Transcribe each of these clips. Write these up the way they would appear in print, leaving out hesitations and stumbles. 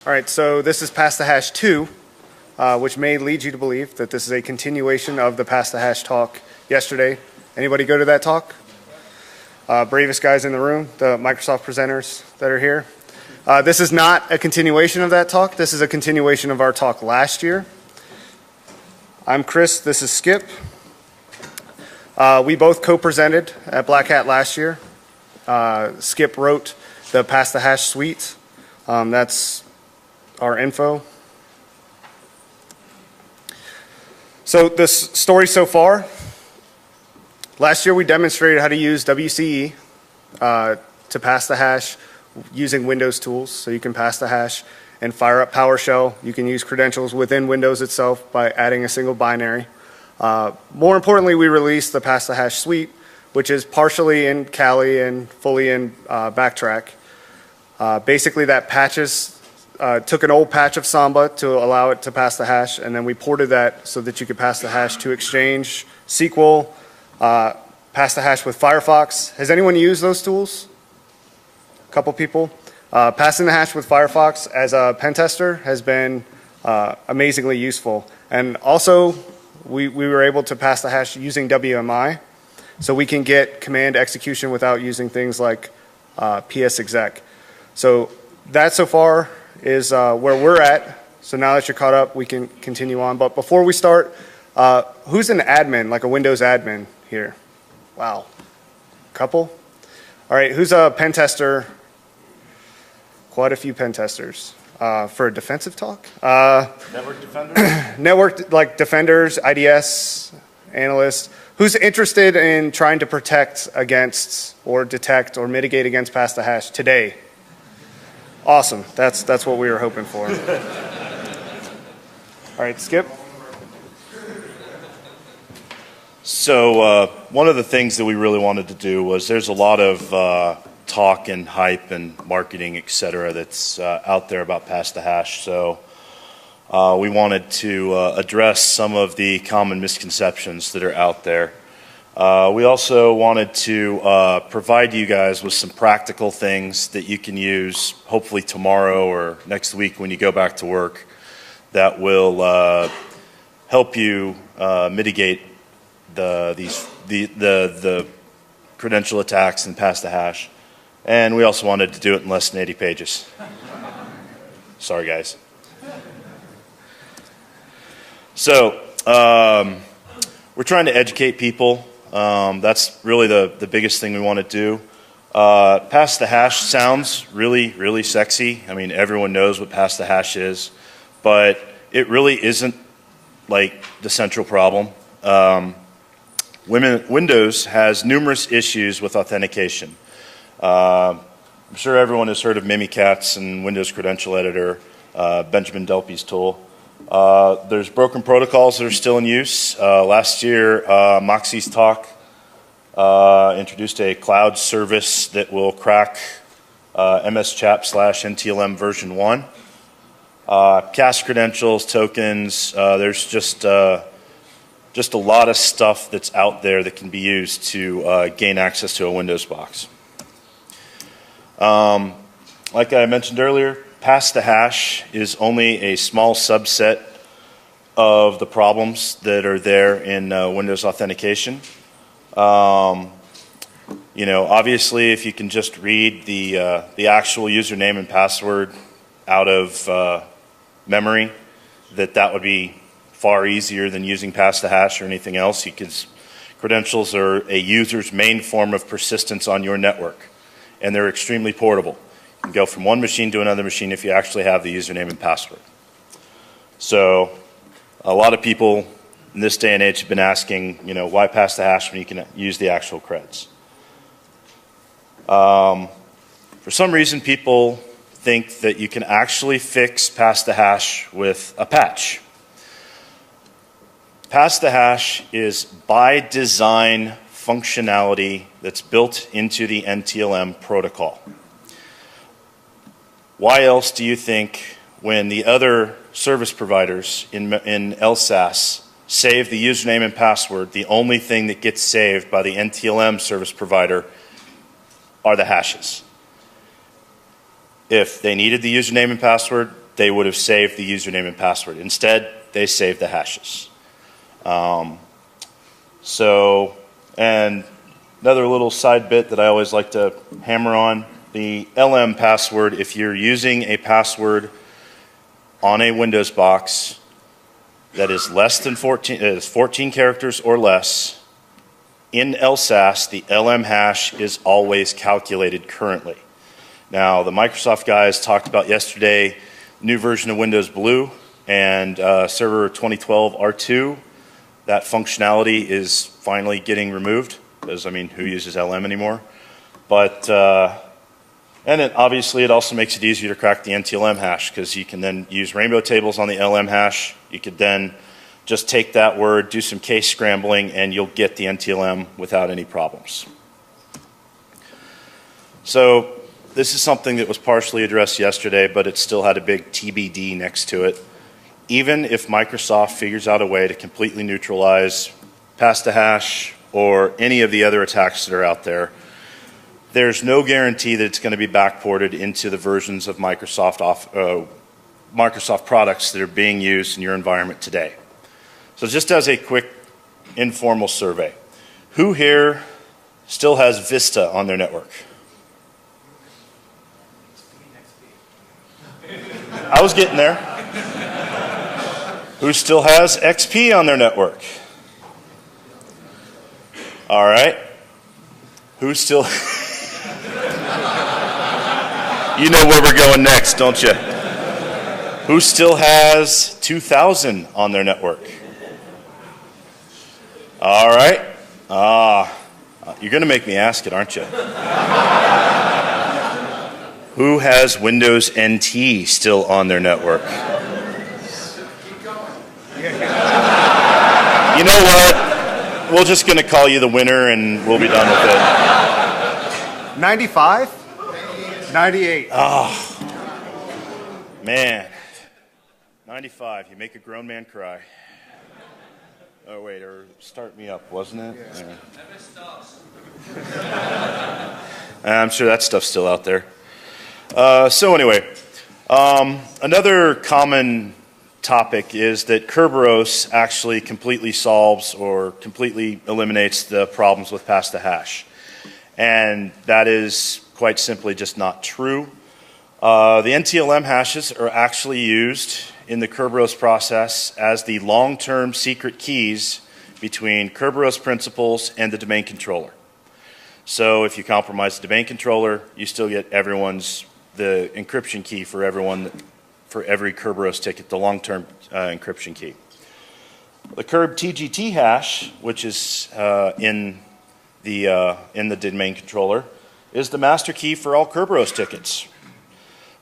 All right, so this is Pass the Hash 2, which may lead you to believe that this is a continuation of the Pass the Hash talk yesterday. Anybody go to that talk? Bravest guys in the room, the Microsoft presenters that are here. This is not a continuation of that talk. This is a continuation of our talk last year. I'm Chris, this is Skip. We both co-presented at BlackHat last year. Skip wrote the Pass the Hash suite. That's our info. So this story so far, last year we demonstrated how to use WCE to pass the hash using Windows tools. So you can pass the hash and fire up PowerShell. You can use credentials within Windows itself by adding a single binary. More importantly, we released the Pass the Hash suite, which is partially in Kali and fully in Backtrack. Basically that took an old patch of Samba to allow it to pass the hash, and then we ported that so that you could pass the hash to Exchange, SQL, pass the hash with Firefox. Has anyone used those tools? A couple people. Passing the hash with Firefox as a pen tester has been amazingly useful. And also, we were able to pass the hash using WMI, so we can get command execution without using things like psexec. So that so far is where we're at. So now that you're caught up, we can continue on. But before we start, who's an admin, like a Windows admin here? Wow. Couple? All right, who's a pen tester? Quite a few pen testers. For a defensive talk? Network defenders? Network, like defenders, IDS, analysts. Who's interested in trying to protect against or detect or mitigate against pass the hash today? Awesome. That's what we were hoping for. All right, Skip. So one of the things that we really wanted to do was there's a lot of talk and hype and marketing, et cetera, that's out there about pass the hash. So we wanted to address some of the common misconceptions that are out there. We also wanted to provide you guys with some practical things that you can use hopefully tomorrow or next week when you go back to work that will help you mitigate the credential attacks and pass the hash. And we also wanted to do it in less than 80 pages. Sorry, guys. So we're trying to educate people. That's really the biggest thing we want to do. Pass the hash sounds really, really sexy. I mean, everyone knows what pass the hash is, but it really isn't like the central problem. Windows has numerous issues with authentication. I'm sure everyone has heard of Mimikatz and Windows Credential Editor, Benjamin Delpy's tool. There's broken protocols that are still in use. Last year, Moxie's talk introduced a cloud service that will crack MSChap/NTLM version 1. Cache credentials, tokens, there's just a lot of stuff that's out there that can be used to gain access to a Windows box. Like I mentioned earlier, pass the hash is only a small subset of the problems that are there in Windows authentication. You know, obviously, if you can just read the actual username and password out of memory, that would be far easier than using pass the hash or anything else. Because credentials are a user's main form of persistence on your network, and they're extremely portable. You can go from one machine to another machine if you actually have the username and password. So a lot of people in this day and age have been asking, you know, why pass the hash when you can use the actual creds? For some reason, people think that you can actually fix pass the hash with a patch. Pass the hash is by design functionality that's built into the NTLM protocol. Why else do you think when the other service providers in LSAS save the username and password, the only thing that gets saved by the NTLM service provider are the hashes? If they needed the username and password, they would have saved the username and password. Instead, they saved the hashes. And another little side bit that I always like to hammer on, the LM password, if you're using a password on a Windows box that is less than 14 characters or less, in LSASS, the LM hash is always calculated currently. Now, the Microsoft guys talked about yesterday, new version of Windows Blue and Server 2012 R2. That functionality is finally getting removed because, I mean, who uses LM anymore? But, and obviously it also makes it easier to crack the NTLM hash because you can then use rainbow tables on the LM hash. You could then just take that word, do some case scrambling, and you'll get the NTLM without any problems. So this is something that was partially addressed yesterday, but it still had a big TBD next to it. Even if Microsoft figures out a way to completely neutralize pass the hash or any of the other attacks that are out there, there's no guarantee that it's going to be backported into the versions of Microsoft products that are being used in your environment today. So just as a quick informal survey, who here still has Vista on their network? I was getting there. Who still has XP on their network? All right. Who still... You know where we're going next, don't you? Who still has 2000 on their network? All right. You're going to make me ask it, aren't you? Who has Windows NT still on their network? You know what? We're just going to call you the winner and we'll be done with it. 95? 98. Oh, man. 95. You make a grown man cry. Oh, wait, or start me up, wasn't it? Yeah. I'm sure that stuff's still out there. So anyway, another common topic is that Kerberos actually completely solves or completely eliminates the problems with pass the hash. And that is quite simply just not true. The NTLM hashes are actually used in the Kerberos process as the long-term secret keys between Kerberos principals and the domain controller. So if you compromise the domain controller, you still get the encryption key for everyone, for every Kerberos ticket, the long-term encryption key. The Kerb TGT hash, which is in the domain controller, is the master key for all Kerberos tickets.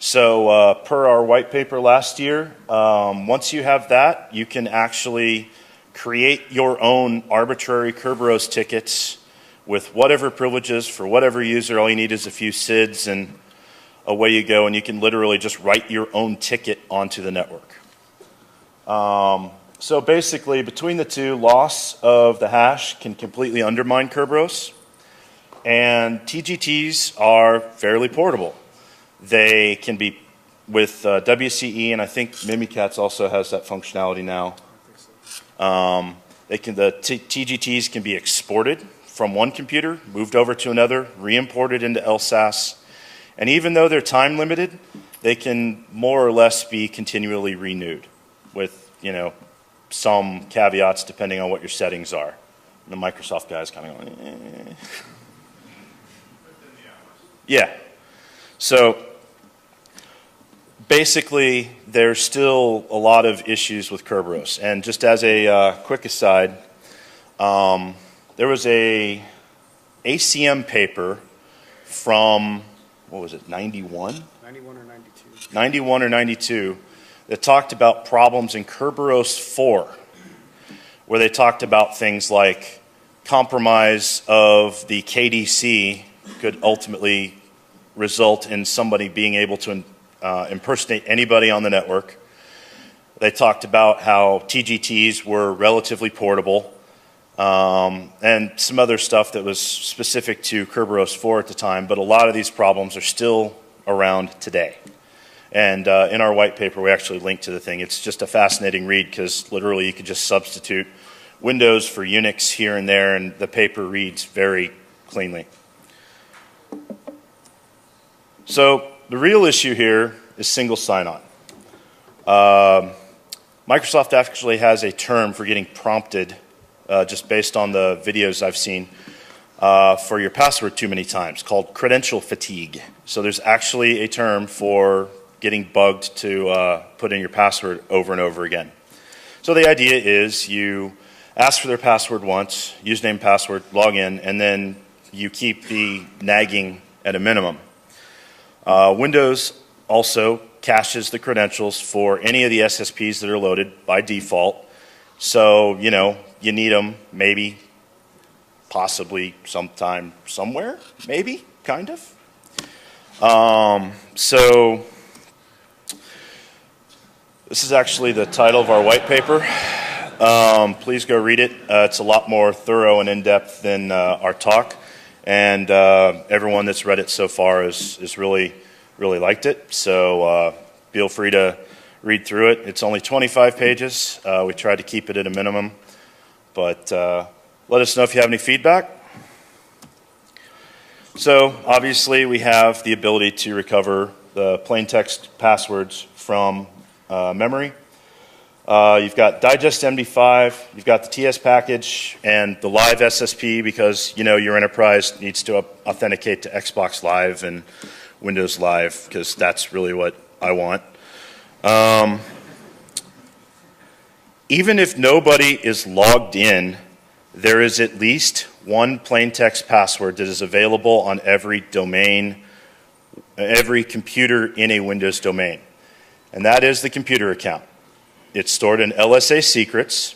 So per our white paper last year, once you have that, you can actually create your own arbitrary Kerberos tickets with whatever privileges for whatever user. All you need is a few SIDs and away you go, and you can literally just write your own ticket onto the network. So basically, between the two, loss of the hash can completely undermine Kerberos, and TGTs are fairly portable. They can be with WCE, and I think Mimikatz also has that functionality now. The TGTs can be exported from one computer, moved over to another, re-imported into LSASS, and even though they're time limited, they can more or less be continually renewed with, some caveats depending on what your settings are. And the Microsoft guys kind of going, eh. Yeah. So basically, there's still a lot of issues with Kerberos. And just as a quick aside, there was a ACM paper from, what was it, 91? 91 or 92. 91 or 92, that talked about problems in Kerberos 4, where they talked about things like compromise of the KDC could ultimately result in somebody being able to impersonate anybody on the network. They talked about how TGTs were relatively portable, and some other stuff that was specific to Kerberos 4 at the time, but a lot of these problems are still around today. And in our white paper, we actually link to the thing. It's just a fascinating read because literally you could just substitute Windows for Unix here and there, and the paper reads very cleanly. So the real issue here is single sign-on. Microsoft actually has a term for getting prompted, just based on the videos I've seen, for your password too many times, called credential fatigue. So there's actually a term for getting bugged to put in your password over and over again. So the idea is you ask for their password once, username, password, log in, and then you keep the nagging at a minimum. Windows also caches the credentials for any of the SSPs that are loaded by default. So, you know, you need them maybe, possibly, sometime, somewhere, maybe, kind of. So this is actually the title of our white paper. Please go read it. It's a lot more thorough and in-depth than our talk. And everyone that's read it so far is really liked it. So feel free to read through it. It's only 25 pages. We tried to keep it at a minimum. But let us know if you have any feedback. So obviously we have the ability to recover the plain text passwords from memory. You've got Digest MD5, you've got the TS package, and the Live SSP because, you know, your enterprise needs to authenticate to Xbox Live and Windows Live because that's really what I want. Even if nobody is logged in, there is at least one plain text password that is available on every domain, every computer in a Windows domain. And that is the computer account. It's stored in LSA secrets.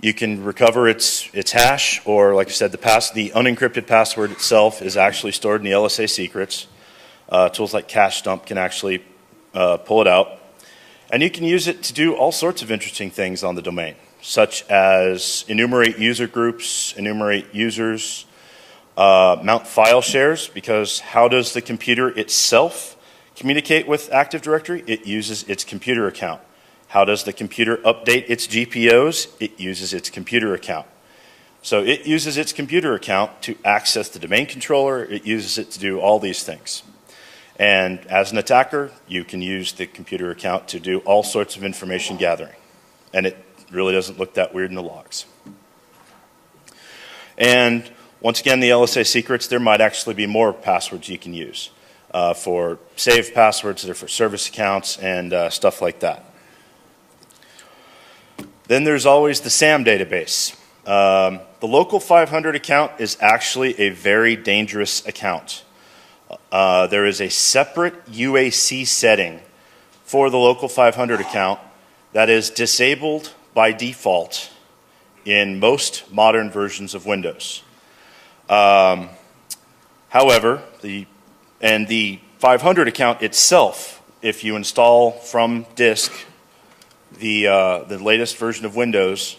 You can recover its hash, or like I said, the unencrypted password itself is actually stored in the LSA secrets. Tools like Cache Dump can actually pull it out. And you can use it to do all sorts of interesting things on the domain, such as enumerate user groups, enumerate users, mount file shares, because how does the computer itself communicate with Active Directory? It uses its computer account. How does the computer update its GPOs? It uses its computer account. So it uses its computer account to access the domain controller. It uses it to do all these things. And as an attacker, you can use the computer account to do all sorts of information gathering. And it really doesn't look that weird in the logs. And once again, the LSA secrets, there might actually be more passwords you can use for saved passwords that are for service accounts and stuff like that. Then there's always the SAM database. The local 500 account is actually a very dangerous account. There is a separate UAC setting for the local 500 account that is disabled by default in most modern versions of Windows. However, the 500 account itself, if you install from disk the latest version of Windows,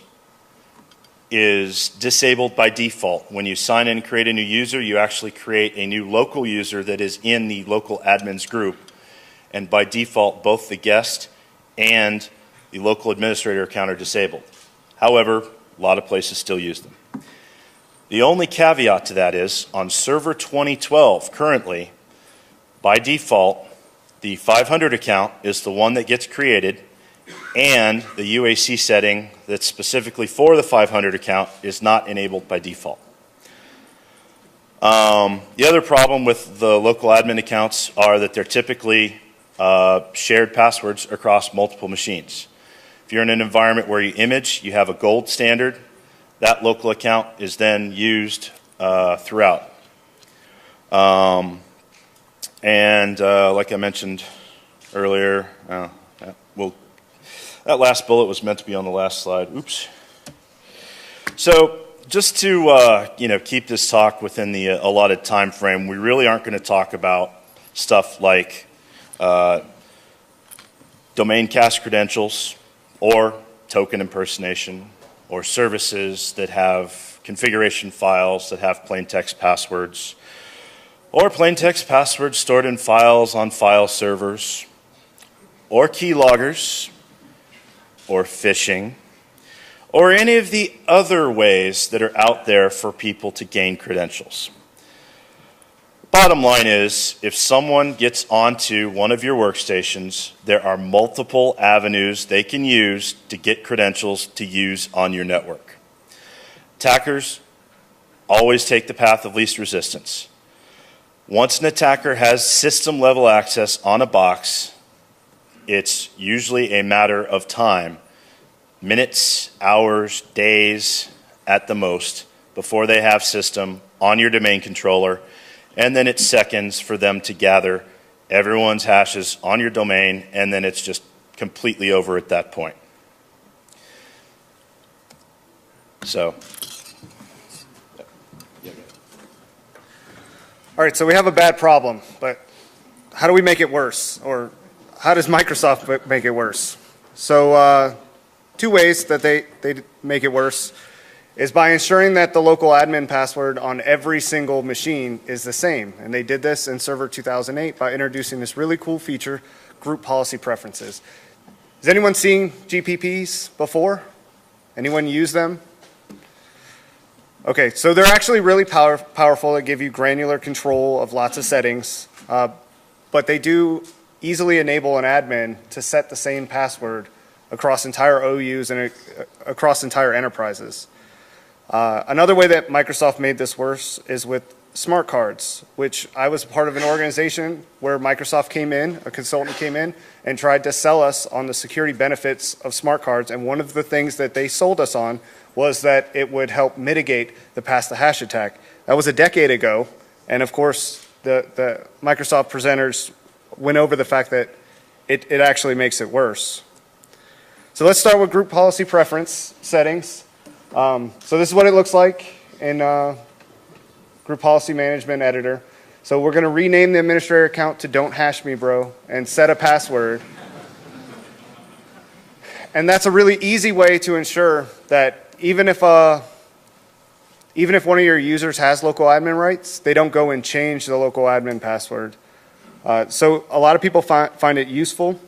is disabled by default. When you sign in and create a new user, you actually create a new local user that is in the local admins group. And by default, both the guest and the local administrator account are disabled. However, a lot of places still use them. The only caveat to that is, on Server 2012, currently, by default, the 500 account is the one that gets created, and the UAC setting that's specifically for the 500 account is not enabled by default. The other problem with the local admin accounts are that they're typically shared passwords across multiple machines. If you're in an environment where you image, you have a gold standard, that local account is then used throughout. Like I mentioned earlier, that last bullet was meant to be on the last slide. Oops. So just to keep this talk within the allotted time frame, we really aren't going to talk about stuff like domain cache credentials or token impersonation or services that have configuration files that have plain text passwords or plain text passwords stored in files on file servers, or keyloggers, or phishing, or any of the other ways that are out there for people to gain credentials. Bottom line is, if someone gets onto one of your workstations, there are multiple avenues they can use to get credentials to use on your network. Attackers always take the path of least resistance. Once an attacker has system-level access on a box, it's usually a matter of time, minutes, hours, days at the most, before they have system on your domain controller, and then it's seconds for them to gather everyone's hashes on your domain, and then it's just completely over at that point. So, All right, so we have a bad problem, but how do we make it worse? Or how does Microsoft make it worse? So two ways that they make it worse is by ensuring that the local admin password on every single machine is the same. And they did this in Server 2008 by introducing this really cool feature, group policy preferences. Has anyone seen GPPs before? Anyone use them? Okay, so they're actually really powerful. They give you granular control of lots of settings, but they do easily enable an admin to set the same password across entire OUs and across entire enterprises. Another way that Microsoft made this worse is with smart cards, which I was part of an organization where Microsoft came in, a consultant came in, and tried to sell us on the security benefits of smart cards. And one of the things that they sold us on was that it would help mitigate the pass-the-hash attack. That was a decade ago, and of course, the Microsoft presenters went over the fact that it actually makes it worse. So let's start with group policy preference settings. So this is what it looks like in Group Policy Management Editor. So we're going to rename the administrator account to Don't Hash Me Bro and set a password. And that's a really easy way to ensure that even if one of your users has local admin rights, they don't go and change the local admin password. So a lot of people find it useful.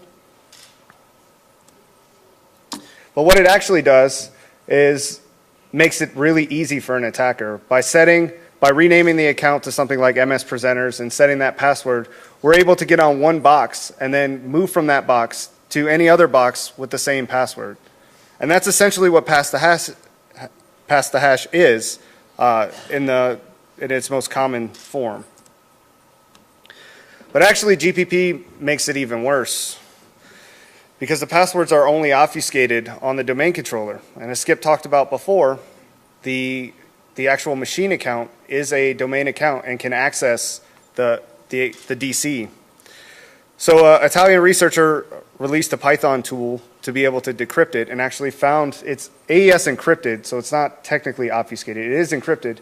But what it actually does is makes it really easy for an attacker. By renaming the account to something like MS Presenters and setting that password, we're able to get on one box and then move from that box to any other box with the same password. And that's essentially what pass the hash is in its most common form. But actually, GPP makes it even worse, because the passwords are only obfuscated on the domain controller. And as Skip talked about before, the actual machine account is a domain account and can access the DC. So an Italian researcher released a Python tool to be able to decrypt it, and actually found it's AES encrypted, so it's not technically obfuscated. It is encrypted,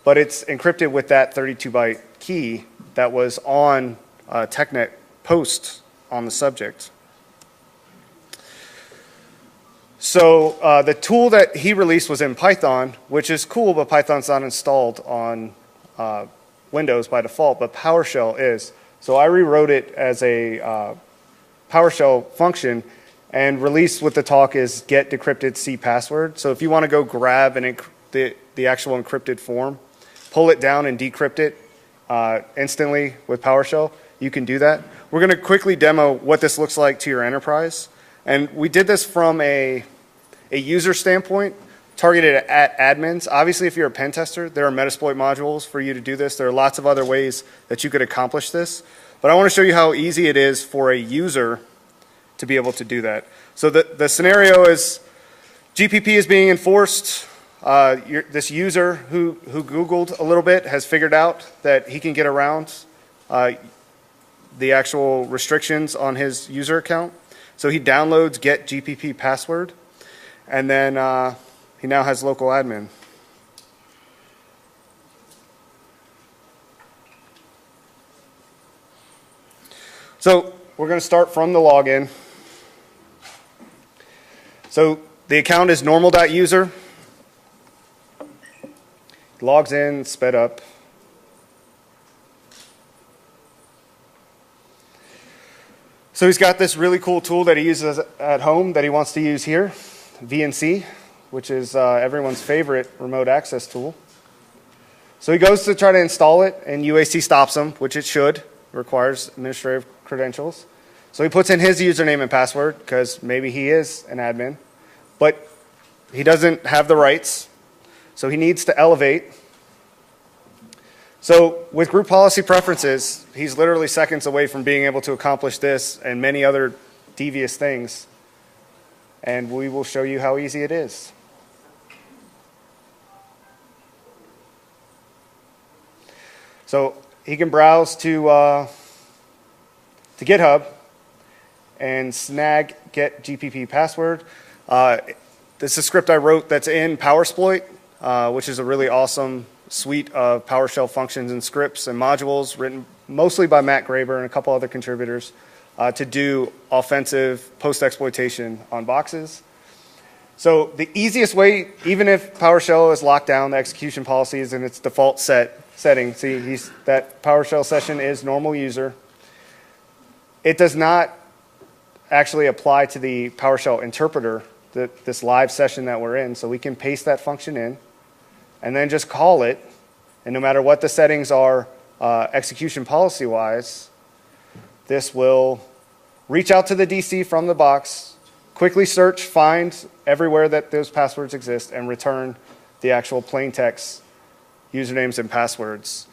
but it's encrypted with that 32-byte key that was on TechNet post on the subject. So the tool that he released was in Python, which is cool, but Python's not installed on Windows by default, but PowerShell is. So I rewrote it as a PowerShell function, and released with the talk is get decrypted C password. So if you want to go grab the actual encrypted form, pull it down and decrypt it instantly with PowerShell, you can do that. We're going to quickly demo what this looks like to your enterprise. And we did this from a user standpoint, targeted at admins. Obviously, if you're a pen tester, there are Metasploit modules for you to do this. There are lots of other ways that you could accomplish this. But I want to show you how easy it is for a user to be able to do that. So the scenario is GPP is being enforced. This user who Googled a little bit has figured out that he can get around the actual restrictions on his user account. So he downloads get GPP password, and then he now has local admin. So we're going to start from the login. So the account is normal.user. Logs in, sped up. So he's got this really cool tool that he uses at home that he wants to use here, VNC, which is everyone's favorite remote access tool. So he goes to try to install it, and UAC stops him, which it should. It requires administrative credentials. So he puts in his username and password, because maybe he is an admin, but he doesn't have the rights, so he needs to elevate. So with group policy preferences, he's literally seconds away from being able to accomplish this and many other devious things. And we will show you how easy it is. So he can browse to GitHub and snag get GPP password. This is a script I wrote that's in PowerSploit, which is a really awesome suite of PowerShell functions and scripts and modules written mostly by Matt Graber and a couple other contributors to do offensive post-exploitation on boxes. So the easiest way, even if PowerShell is locked down, the execution policy is in its default setting. See, that PowerShell session is normal user. It does not actually apply to the PowerShell interpreter, this live session that we're in. So we can paste that function in and then just call it. And no matter what the settings are execution policy-wise, this will reach out to the DC from the box, quickly search, find everywhere that those passwords exist, and return the actual plain text usernames and passwords.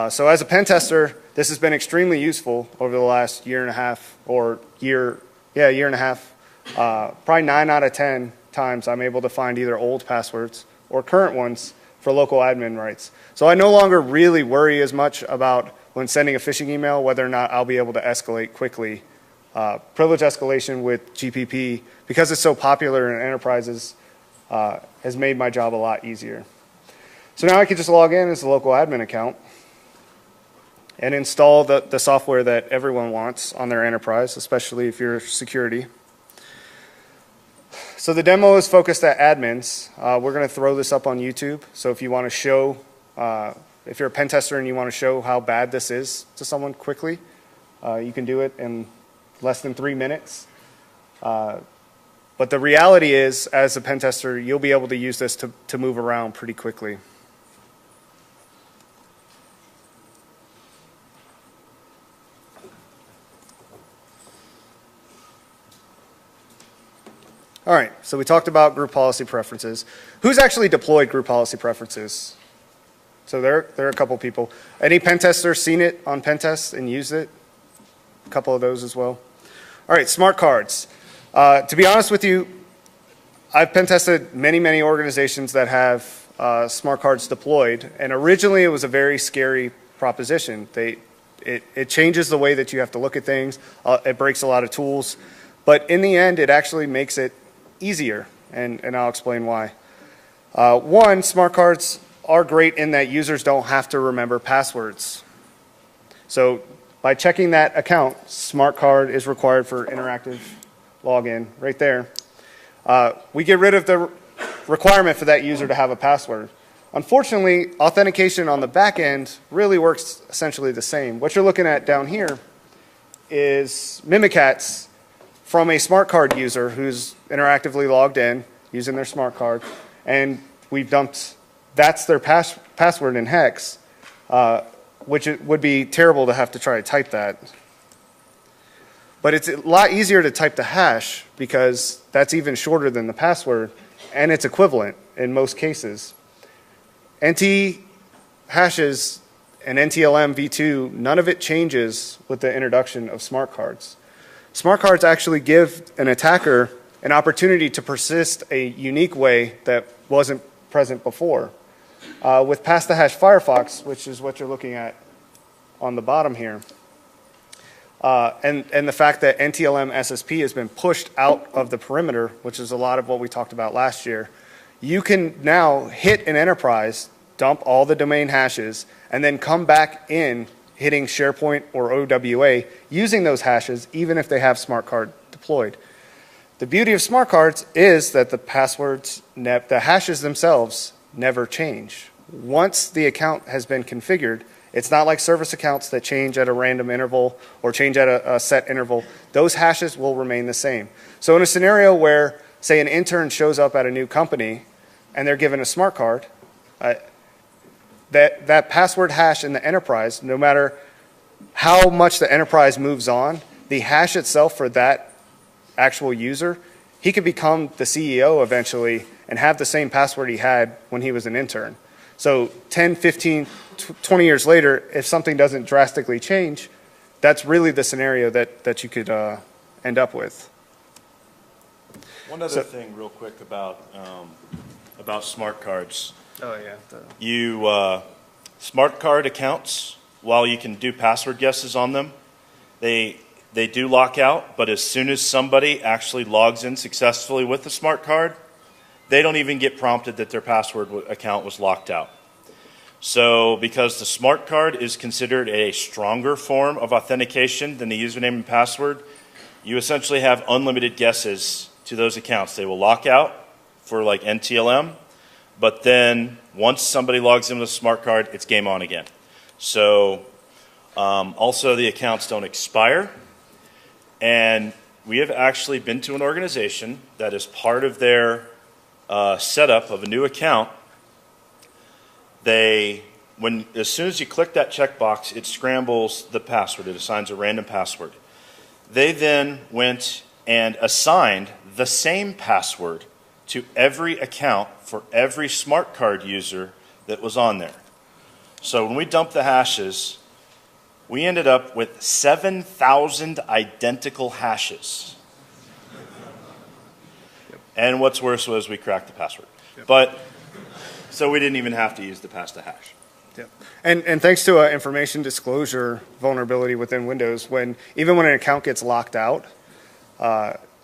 So as a pen tester, this has been extremely useful over the last year and a half, or year and a half. Probably 9 out of 10 times I'm able to find either old passwords or current ones for local admin rights. So I no longer really worry as much about when sending a phishing email whether or not I'll be able to escalate quickly. Privilege escalation with GPP, because it's so popular in enterprises, has made my job a lot easier. So now I can just log in as a local admin account and install the software that everyone wants on their enterprise, especially if you're security. So the demo is focused at admins. We're going to throw this up on YouTube. So if you want to show, if you're a pen tester and you want to show how bad this is to someone quickly, you can do it in less than 3 minutes. But the reality is, as a pen tester, you'll be able to use this to move around pretty quickly. All right, so we talked about group policy preferences. Who's actually deployed group policy preferences? So there are a couple people. Any pen tester seen it on pen tests and used it? A couple of those as well. All right, smart cards. To be honest with you, I've pen tested many organizations that have smart cards deployed, and originally it was a very scary proposition. It changes the way that you have to look at things. It breaks a lot of tools, but in the end, it actually makes it easier, and I'll explain why. One, smart cards are great in that users don't have to remember passwords. So by checking that account, smart card is required for interactive login right there. We get rid of the requirement for that user to have a password. Unfortunately, authentication on the back end really works essentially the same. What you're looking at down here is mimikatz from a smart card user who's interactively logged in using their smart card, and we've dumped, that's their password in hex, which it would be terrible to have to try to type that. But it's a lot easier to type the hash because that's even shorter than the password, and it's equivalent in most cases. NT hashes and NTLM v2, none of it changes with the introduction of smart cards. Smart cards actually give an attacker an opportunity to persist a unique way that wasn't present before. With Pass the Hash Firefox, which is what you're looking at on the bottom here, and the fact that NTLM SSP has been pushed out of the perimeter, which is a lot of what we talked about last year, you can now hit an enterprise, dump all the domain hashes, and then come back in hitting SharePoint or OWA using those hashes, even if they have smart card deployed. The beauty of smart cards is that the passwords, the hashes themselves never change. Once the account has been configured, It's not like service accounts that change at a random interval or change at a set interval. Those hashes will remain the same. So in a scenario where, say, an intern shows up at a new company and they're given a smart card, that password hash in the enterprise, no matter how much the enterprise moves on, the hash itself for that actual user, he could become the CEO eventually and have the same password he had when he was an intern. So 10, 15, 20 years later, if something doesn't drastically change, that's really the scenario that you could end up with. One other thing real quick about smart cards. Oh, yeah. Smart card accounts, while you can do password guesses on them, they do lock out, but as soon as somebody actually logs in successfully with the smart card, they don't even get prompted that their password account was locked out. So because the smart card is considered a stronger form of authentication than the username and password, you essentially have unlimited guesses to those accounts. They will lock out for like NTLM, but then once somebody logs in with a smart card, it's game on again. So also the accounts don't expire. And we have actually been to an organization that is part of their setup of a new account. As soon as you click that checkbox, it scrambles the password. It assigns a random password. They then went and assigned the same password to every account for every smart card user that was on there. So when we dumped the hashes, we ended up with 7,000 identical hashes. Yep. And what's worse was we cracked the password. Yep. So we didn't even have to use the pass to hash. Yep. And thanks to an information disclosure vulnerability within Windows, even when an account gets locked out,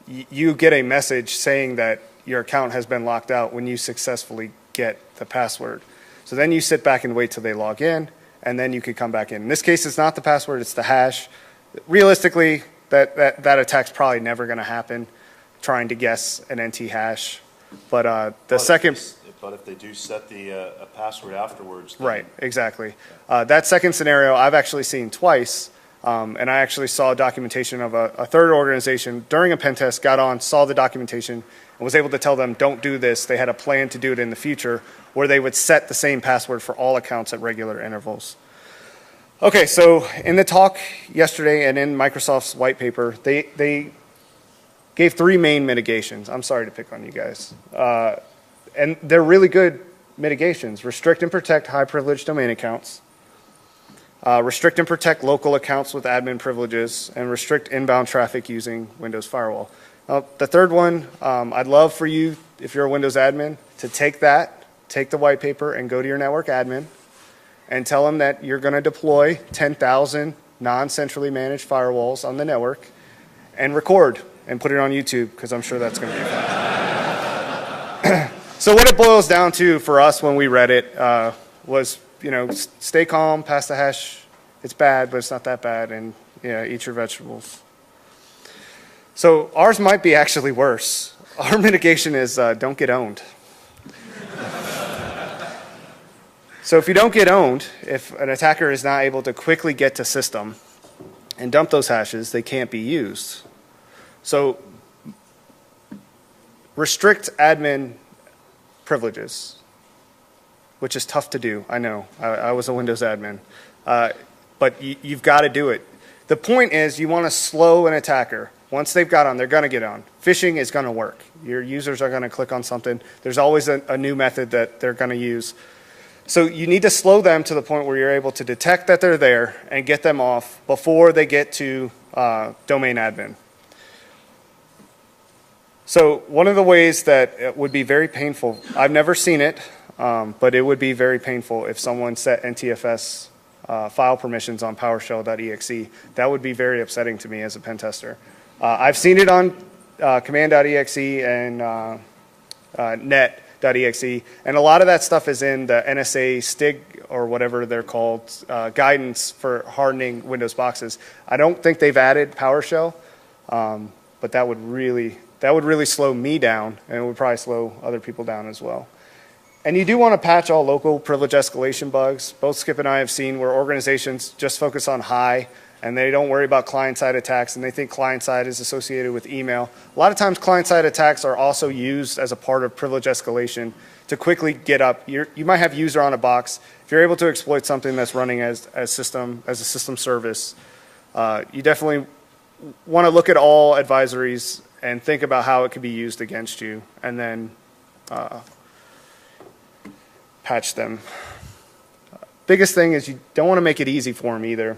you get a message saying that your account has been locked out when you successfully get the password. So then you sit back and wait till they log in, and then you could come back in. In this case, it's not the password, it's the hash. Realistically, that attack's probably never going to happen, trying to guess an NT hash. But But if they do set the password afterwards. Right, exactly. That second scenario I've actually seen twice, and I actually saw documentation of a third organization during a pen test, got on, saw the documentation, and was able to tell them, don't do this. They had a plan to do it in the future, where they would set the same password for all accounts at regular intervals. Okay, so in the talk yesterday and in Microsoft's white paper, they gave 3 main mitigations. I'm sorry to pick on you guys. And they're really good mitigations. Restrict and protect high privileged domain accounts. Restrict and protect local accounts with admin privileges. And restrict inbound traffic using Windows Firewall. The third one, I'd love for you, if you're a Windows admin, to take the white paper and go to your network admin and tell them that you're going to deploy 10,000 non-centrally managed firewalls on the network and record and put it on YouTube, because I'm sure that's going to be fun. So what it boils down to for us when we read it was, stay calm, pass the hash. It's bad, but it's not that bad, and eat your vegetables. So ours might be actually worse. Our mitigation is don't get owned. So if you don't get owned, if an attacker is not able to quickly get to system and dump those hashes, they can't be used. So restrict admin privileges, which is tough to do. I know. I was a Windows admin. But you've got to do it. The point is you want to slow an attacker. Once they've got on, they're going to get on. Phishing is going to work. Your users are going to click on something. There's always a new method that they're going to use. So you need to slow them to the point where you're able to detect that they're there and get them off before they get to domain admin. So one of the ways that it would be very painful, I've never seen it, but it would be very painful if someone set NTFS file permissions on PowerShell.exe. That would be very upsetting to me as a pen tester. I've seen it on command.exe and net.exe, and a lot of that stuff is in the NSA STIG or whatever they're called, guidance for hardening Windows boxes. I don't think they've added PowerShell, but that would really slow me down, and it would probably slow other people down as well. And you do want to patch all local privilege escalation bugs. Both Skip and I have seen where organizations just focus on high and they don't worry about client-side attacks, and they think client-side is associated with email. A lot of times client-side attacks are also used as a part of privilege escalation to quickly get up. You might have user on a box. If you're able to exploit something that's running as a system service, you definitely want to look at all advisories and think about how it could be used against you, and then patch them. Biggest thing is you don't want to make it easy for them either.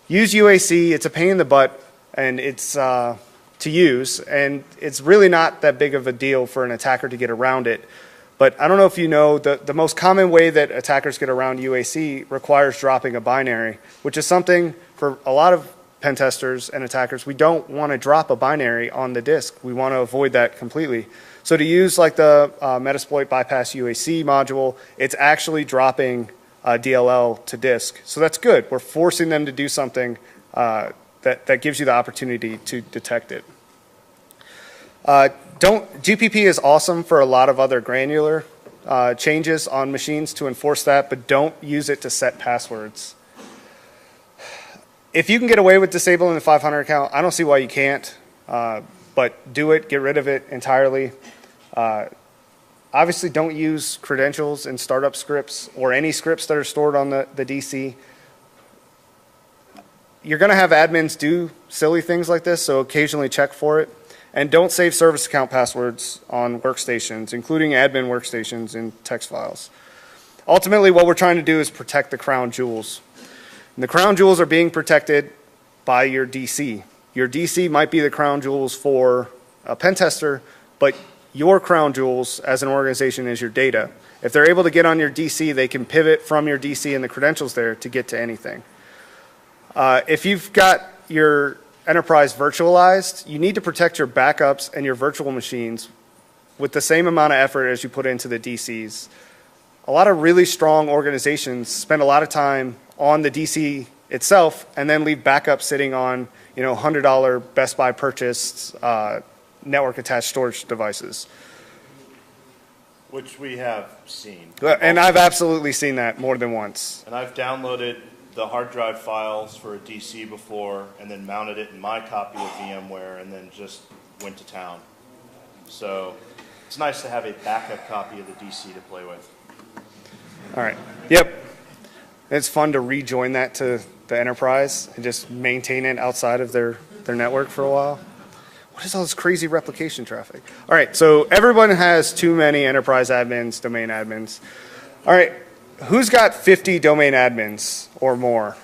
Use UAC. It's a pain in the butt, and it's to use, and it's really not that big of a deal for an attacker to get around it. But I don't know if you know, the most common way that attackers get around UAC requires dropping a binary, which is something for a lot of pen testers and attackers. We don't want to drop a binary on the disk. We want to avoid that completely. So to use like the Metasploit bypass UAC module, it's actually dropping DLL to disk. So that's good. We're forcing them to do something that gives you the opportunity to detect it. GPP is awesome for a lot of other granular changes on machines to enforce that, but don't use it to set passwords. If you can get away with disabling the 500 account, I don't see why you can't, but do it, get rid of it entirely. Obviously, don't use credentials in startup scripts or any scripts that are stored on the DC. You're going to have admins do silly things like this, so occasionally check for it. And don't save service account passwords on workstations, including admin workstations in text files. Ultimately, what we're trying to do is protect the crown jewels. And the crown jewels are being protected by your DC. Your DC might be the crown jewels for a pen tester, but your crown jewels as an organization is your data. If they're able to get on your DC, they can pivot from your DC and the credentials there to get to anything. If you've got your enterprise virtualized, you need to protect your backups and your virtual machines with the same amount of effort as you put into the DCs. A lot of really strong organizations spend a lot of time on the DC itself and then leave backups sitting on, $100 Best Buy purchased network attached storage devices. Which we have seen. And I've absolutely seen that more than once. And I've downloaded the hard drive files for a DC before and then mounted it in my copy of VMware and then just went to town. So it's nice to have a backup copy of the DC to play with. All right. Yep. It's fun to rejoin that to the enterprise and just maintain it outside of their network for a while. What is all this crazy replication traffic? All right, so everyone has too many enterprise admins, domain admins. All right, who's got 50 domain admins or more?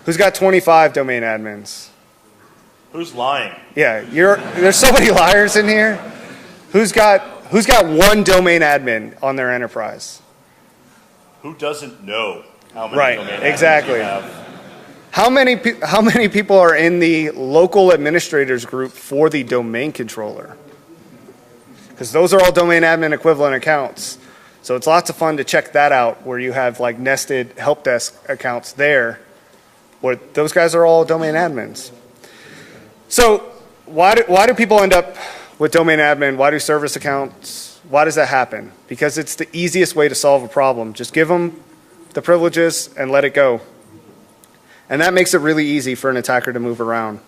Who's got 25 domain admins? Who's lying? Yeah, there's so many liars in here. Who's got one domain admin on their enterprise? Who doesn't know how many domain admins exactly. you have? How many people are in the local administrators group for the domain controller? Because those are all domain admin equivalent accounts. So it's lots of fun to check that out where you have like nested help desk accounts there where those guys are all domain admins. So why do people end up with domain admin? Why do service accounts? Why does that happen? Because it's the easiest way to solve a problem. Just give them the privileges and let it go. And that makes it really easy for an attacker to move around.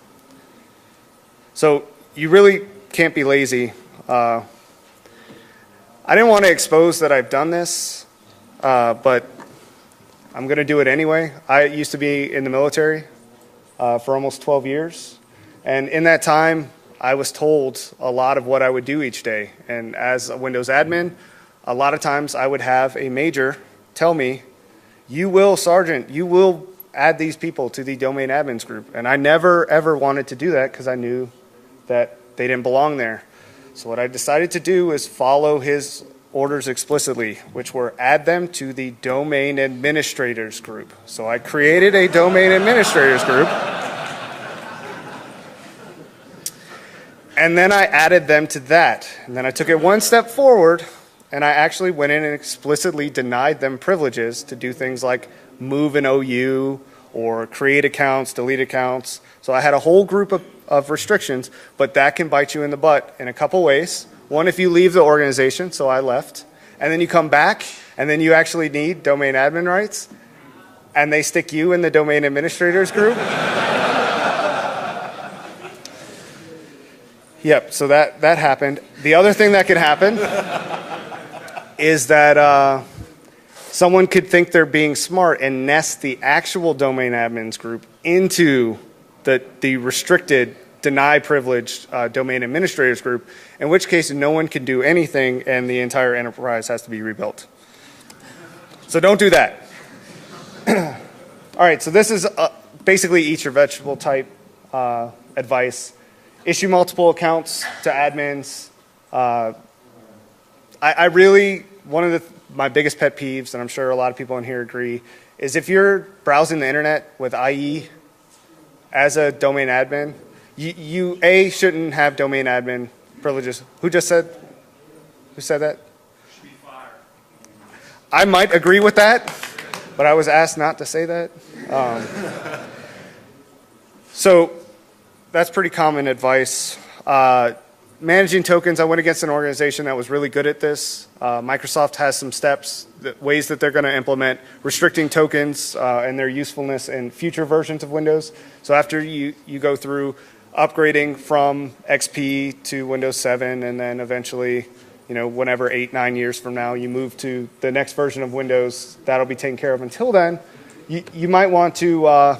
So you really can't be lazy. I didn't want to expose that I've done this, but I'm going to do it anyway. I used to be in the military for almost 12 years. And in that time, I was told a lot of what I would do each day. And as a Windows admin, a lot of times I would have a major tell me, Sergeant, you will add these people to the domain admins group. And I never, ever wanted to do that because I knew that they didn't belong there. So what I decided to do is follow his orders explicitly, which were add them to the domain administrators group. So I created a domain administrators group. And then I added them to that. And then I took it one step forward, and I actually went in and explicitly denied them privileges to do things like move an OU or create accounts, delete accounts. So I had a whole group of restrictions, but that can bite you in the butt in a couple ways. One, if you leave the organization, so I left, and then you come back, and then you actually need domain admin rights, and they stick you in the domain administrators group. Yep, so that happened. The other thing that could happen is that someone could think they're being smart and nest the actual domain admins group into the restricted, deny privileged domain administrators group, in which case no one can do anything and the entire enterprise has to be rebuilt. So don't do that. All right, so this is basically eat your vegetable type advice. Issue multiple accounts to admins. I really, one of my biggest pet peeves, and I'm sure a lot of people in here agree, is if you're browsing the internet with IE as a domain admin, you A, shouldn't have domain admin privileges. Who said that? Should be fired. I might agree with that, but I was asked not to say that. So that's pretty common advice. Managing tokens, I went against an organization that was really good at this. Microsoft has some steps, ways that they're going to implement restricting tokens and their usefulness in future versions of Windows. So after you go through upgrading from XP to Windows 7, and then eventually, whenever 8-9 years from now, you move to the next version of Windows, that'll be taken care of. Until then, you might want to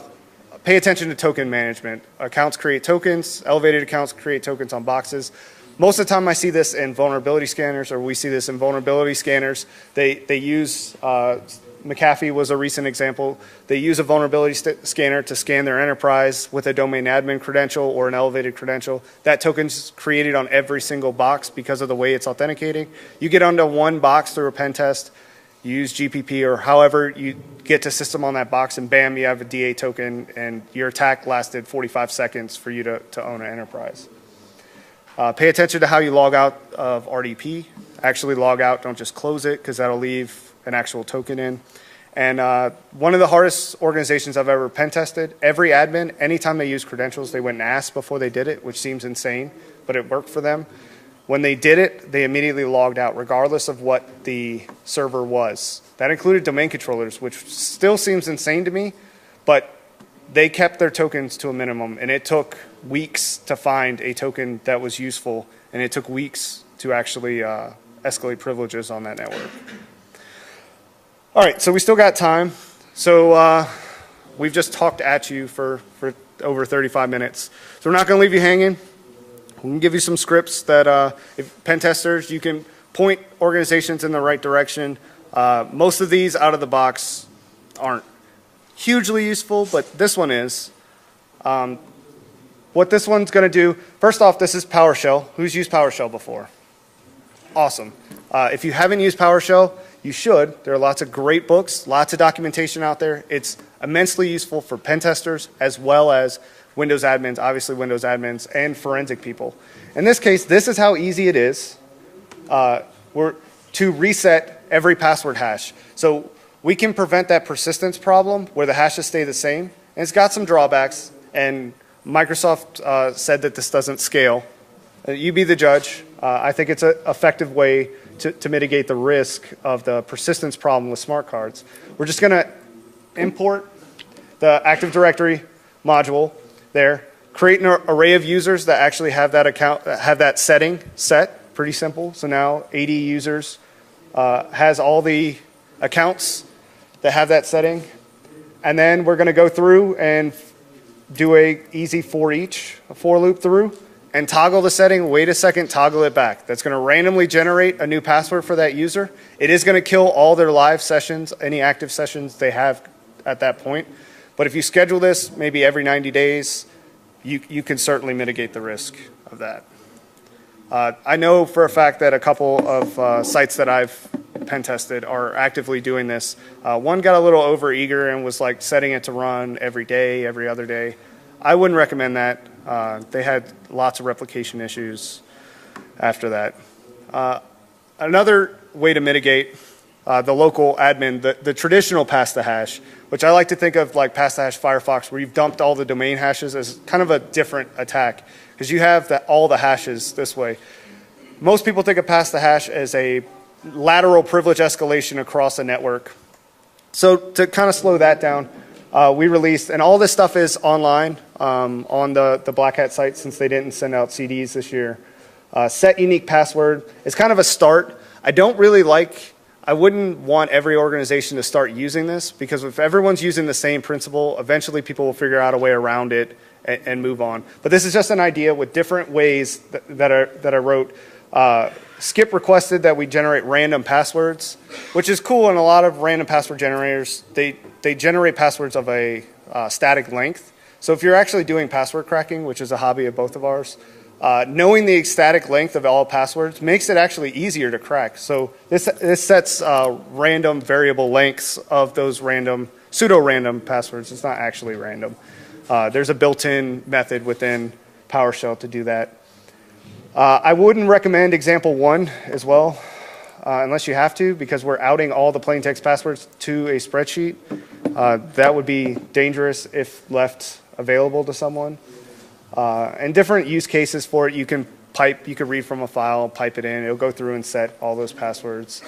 pay attention to token management. Accounts create tokens, elevated accounts create tokens on boxes. Most of the time I see this in vulnerability scanners, or we see this in vulnerability scanners. They use, McAfee was a recent example, they use a vulnerability scanner to scan their enterprise with a domain admin credential or an elevated credential. That token's created on every single box because of the way it's authenticating. You get onto one box through a pen test, you use GPP or however you get to system on that box, and bam, you have a DA token, and your attack lasted 45 seconds for you to own an enterprise. Pay attention to how you log out of RDP. Actually log out, don't just close it, because that'll leave an actual token in. And one of the hardest organizations I've ever pen tested, every admin, anytime they use credentials, they went and asked before they did it, which seems insane, but it worked for them. When they did it, they immediately logged out, regardless of what the server was. That included domain controllers, which still seems insane to me, but they kept their tokens to a minimum, and it took weeks to find a token that was useful, and it took weeks to actually escalate privileges on that network. All right, so we still got time. So we've just talked at you for over 35 minutes. So we're not going to leave you hanging. We can give you some scripts that, if pen testers, you can point organizations in the right direction. Most of these out of the box aren't hugely useful, but this one is. What this one's going to do, first off, this is PowerShell. Who's used PowerShell before? Awesome. If you haven't used PowerShell, you should. There are lots of great books, lots of documentation out there. It's immensely useful for pen testers as well as Windows admins, obviously Windows admins, and forensic people. In this case, this is how easy it is to reset every password hash. So we can prevent that persistence problem where the hashes stay the same. And it's got some drawbacks, and Microsoft said that this doesn't scale. You be the judge. I think it's an effective way to mitigate the risk of the persistence problem with smart cards. We're just going to import the Active Directory module there, create an array of users that actually have that account, have that setting set. Pretty simple. So now 80 users has all the accounts that have that setting. And then we're going to go through and do a easy for loop through, and toggle the setting, wait a second, toggle it back. That's going to randomly generate a new password for that user. It is going to kill all their live sessions, any active sessions they have at that point. But if you schedule this maybe every 90 days, you can certainly mitigate the risk of that. I know for a fact that a couple of sites that I've pen tested are actively doing this. One got a little over eager and was like setting it to run every day, every other day. I wouldn't recommend that. They had lots of replication issues after that. Another way to mitigate the local admin, the traditional pass the hash, which I like to think of like pass the hash Firefox, where you've dumped all the domain hashes, as kind of a different attack, because you have all the hashes this way. most people think of pass the hash as a lateral privilege escalation across a network. So to kind of slow that down, we released, and all this stuff is online on the BlackHat site since they didn't send out CDs this year. Set unique password is kind of a start. I wouldn't want every organization to start using this, because if everyone's using the same principle, eventually people will figure out a way around it and move on. But this is just an idea with different ways that I wrote. Skip requested that we generate random passwords, which is cool, and a lot of random password generators, they generate passwords of a static length. So if you're actually doing password cracking, which is a hobby of both of ours, knowing the static length of all passwords makes it actually easier to crack. So this sets random variable lengths of those random, pseudo-random passwords. It's not actually random. There's a built-in method within PowerShell to do that. I wouldn't recommend example 1 as well, unless you have to, because we're outing all the plain text passwords to a spreadsheet. That would be dangerous if left available to someone. And different use cases for it, you can read from a file, pipe it in, it'll go through and set all those passwords.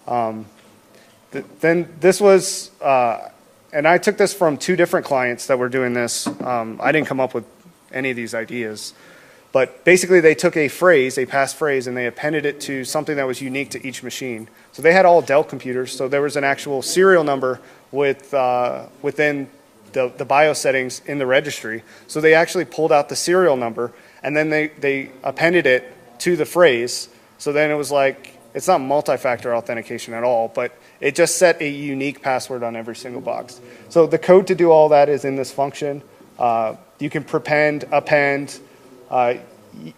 Then this was, and I took this from 2 different clients that were doing this. I didn't come up with any of these ideas. But basically they took a phrase, a passphrase, and they appended it to something that was unique to each machine. So they had all Dell computers, so there was an actual serial number within the BIOS settings in the registry. So they actually pulled out the serial number, and then they appended it to the phrase. So then it was like, it's not multi-factor authentication at all, but it just set a unique password on every single box. So the code to do all that is in this function. You can prepend, append.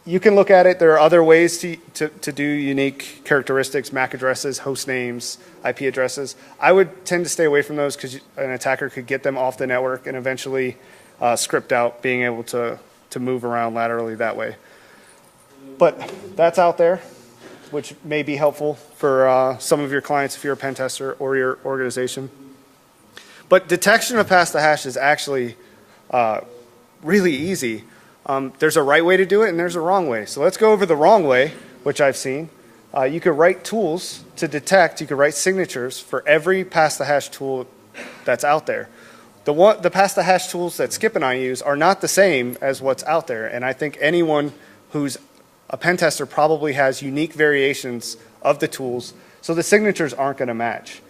You can look at it. There are other ways to do unique characteristics, MAC addresses, host names, IP addresses. I would tend to stay away from those because an attacker could get them off the network and eventually script out being able to move around laterally that way. But that's out there, which may be helpful for some of your clients if you're a pen tester or your organization. But detection of pass the hash is actually really easy. There's a right way to do it and there's a wrong way. So let's go over the wrong way, which I've seen. You could write tools to detect, you could write signatures for every pass the hash tool that's out there. The pass the hash tools that Skip and I use are not the same as what's out there, and I think anyone who's a pen tester probably has unique variations of the tools, so the signatures aren't going to match.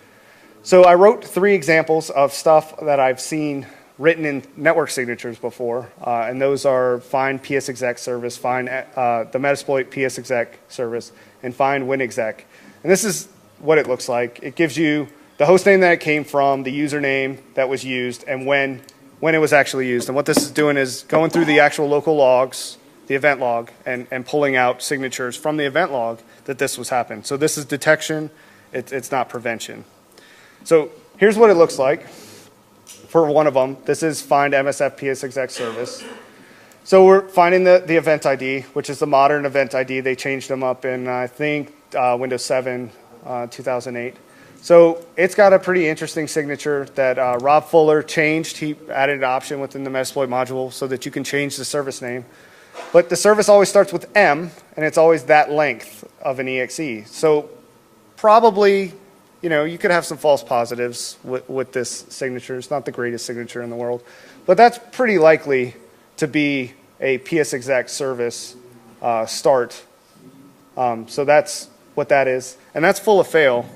So I wrote 3 examples of stuff that I've seen written in network signatures before, and those are find psexec service, find the Metasploit psexec service, and find winexec. And this is what it looks like. It gives you the host name that it came from, the username that was used, and when it was actually used. And what this is doing is going through the actual local logs, the event log, and pulling out signatures from the event log that this was happened. So this is detection, it's not prevention. So here's what it looks like. For one of them, this is find MSF psexec service. So we're finding the event ID, which is the modern event ID. They changed them up in, I think, Windows 7, 2008. So it's got a pretty interesting signature that Rob Fuller changed. He added an option within the Metasploit module so that you can change the service name. But the service always starts with M, and it's always that length of an EXE. So probably, you could have some false positives with this signature. It's not the greatest signature in the world. But that's pretty likely to be a psexec service start. So that's what that is. And that's full of fail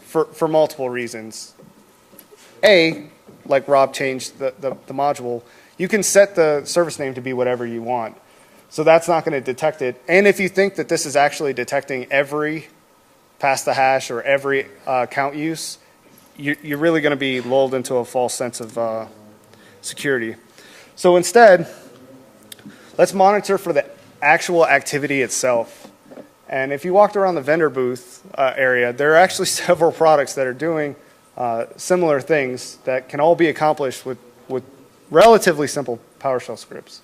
for multiple reasons. A, like Rob changed the module, you can set the service name to be whatever you want. So that's not going to detect it. And if you think that this is actually detecting every pass the hash or every count use, you're really going to be lulled into a false sense of security. So instead, let's monitor for the actual activity itself. And if you walked around the vendor booth area, there are actually several products that are doing similar things that can all be accomplished with relatively simple PowerShell scripts.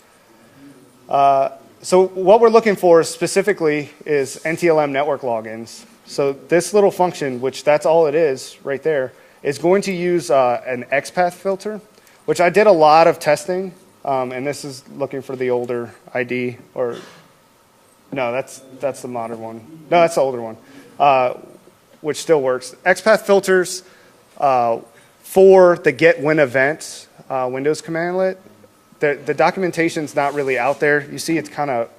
So what we're looking for specifically is NTLM network logins. So this little function, which that's all it is right there, is going to use an XPath filter, which I did a lot of testing, and this is looking for the older ID or No, that's the modern one. No, that's the older one, which still works. XPath filters for the get when event Windows commandlet. The documentation's not really out there. You see, it's kind of,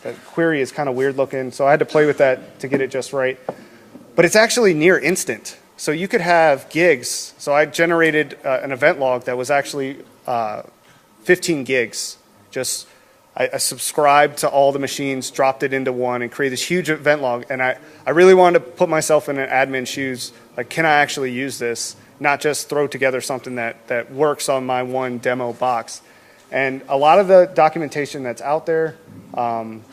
the query is kind of weird looking, so I had to play with that to get it just right. But it's actually near instant. So you could have gigs. So I generated an event log that was actually 15 gigs. Just I subscribed to all the machines, dropped it into one, and created this huge event log. And I really wanted to put myself in an admin shoes. Like, can I actually use this? Not just throw together something that works on my one demo box. And a lot of the documentation that's out there,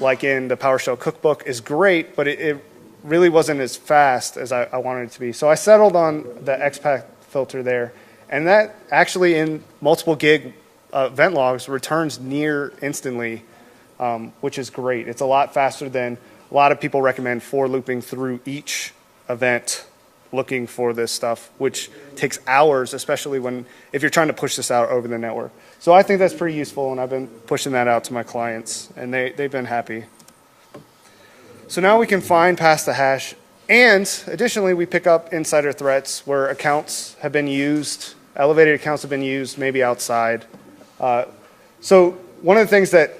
like in the PowerShell cookbook, is great, but it really wasn't as fast as I wanted it to be. So I settled on the XPath filter there. And that actually, in multiple gig event logs, returns near instantly, which is great. It's a lot faster than a lot of people recommend for looping through each event looking for this stuff, which takes hours, especially if you're trying to push this out over the network. So I think that's pretty useful, and I've been pushing that out to my clients, and they've been happy. So now we can find past the hash, and additionally, we pick up insider threats where accounts have been used, elevated accounts have been used, maybe outside. So one of the things that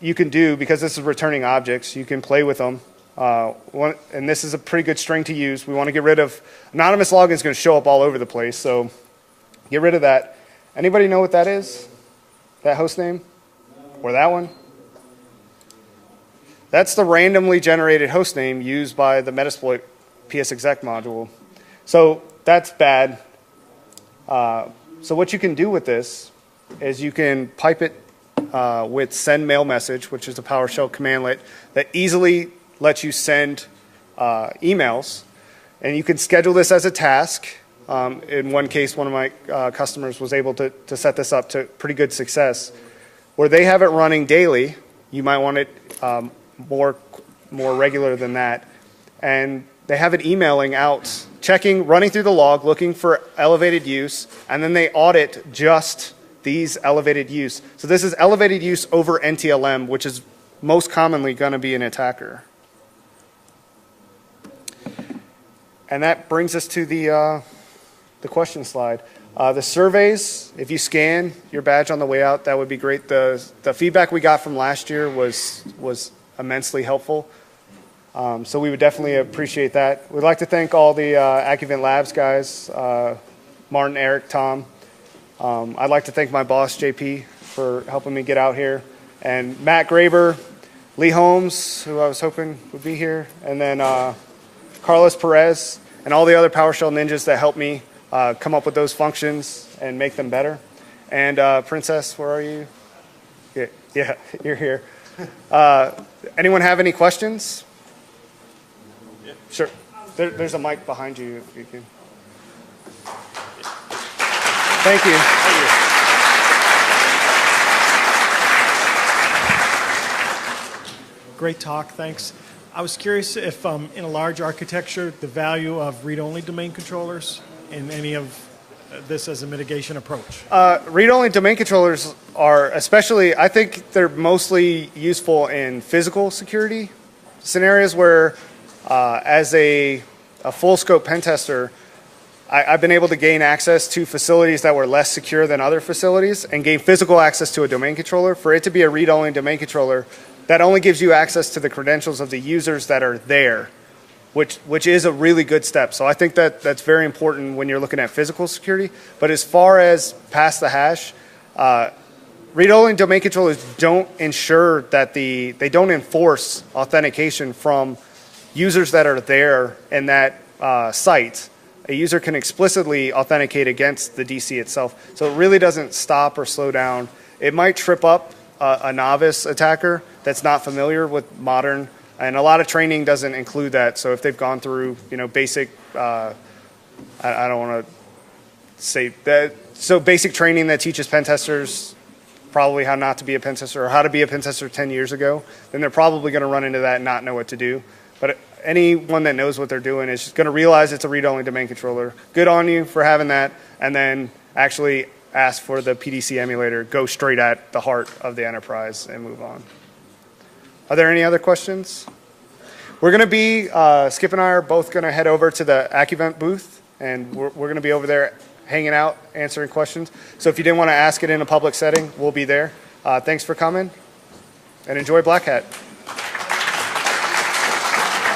you can do, because this is returning objects, you can play with them. And this is a pretty good string to use. We want to get rid of anonymous login is going to show up all over the place, so get rid of that. Anybody know what that is? That host name? Or that one? That's the randomly generated host name used by the Metasploit psexec module. So that's bad. So what you can do with this is you can pipe it with send mail message, which is a PowerShell commandlet that easily lets you send emails, and you can schedule this as a task. In one case, one of my customers was able to set this up to pretty good success. Where they have it running daily, you might want it more regular than that, and they have it emailing out, checking, running through the log, looking for elevated use, and then they audit just these elevated use. So this is elevated use over NTLM, which is most commonly going to be an attacker. And that brings us to the question slide. The surveys, if you scan your badge on the way out, that would be great. The feedback we got from last year was immensely helpful. So we would definitely appreciate that. We'd like to thank all the Accuvent Labs guys, Martin, Eric, Tom. I'd like to thank my boss, JP, for helping me get out here. And Matt Graber, Lee Holmes, who I was hoping would be here, and then Carlos Perez, and all the other PowerShell ninjas that helped me come up with those functions and make them better. And Princess, where are you? Yeah, you're here. Anyone have any questions? Yeah. Sure. There's a mic behind you if you can. Thank you. Great talk, thanks. I was curious if in a large architecture, the value of read-only domain controllers in any of this as a mitigation approach. Read-only domain controllers are especially, I think they're mostly useful in physical security scenarios where as a full scope pen tester, I've been able to gain access to facilities that were less secure than other facilities and gain physical access to a domain controller. For it to be a read-only domain controller, that only gives you access to the credentials of the users that are there, which is a really good step. So I think that's very important when you're looking at physical security. But as far as past the hash, read-only domain controllers don't ensure that they don't enforce authentication from users that are there in that site. A user can explicitly authenticate against the DC itself. So it really doesn't stop or slow down. It might trip up a novice attacker that's not familiar with modern, and a lot of training doesn't include that. So if they've gone through, basic, I don't want to say that, so basic training that teaches pen testers probably how not to be a pen tester or how to be a pen tester 10 years ago, then they're probably going to run into that and not know what to do. But anyone that knows what they're doing is just going to realize it's a read-only domain controller. Good on you for having that, and then actually ask for the PDC emulator, go straight at the heart of the enterprise and move on. Are there any other questions? We're going to be, Skip and I are both going to head over to the AccuVent booth, and we're going to be over there hanging out, answering questions. So if you didn't want to ask it in a public setting, we'll be there. Thanks for coming, and enjoy BlackHat.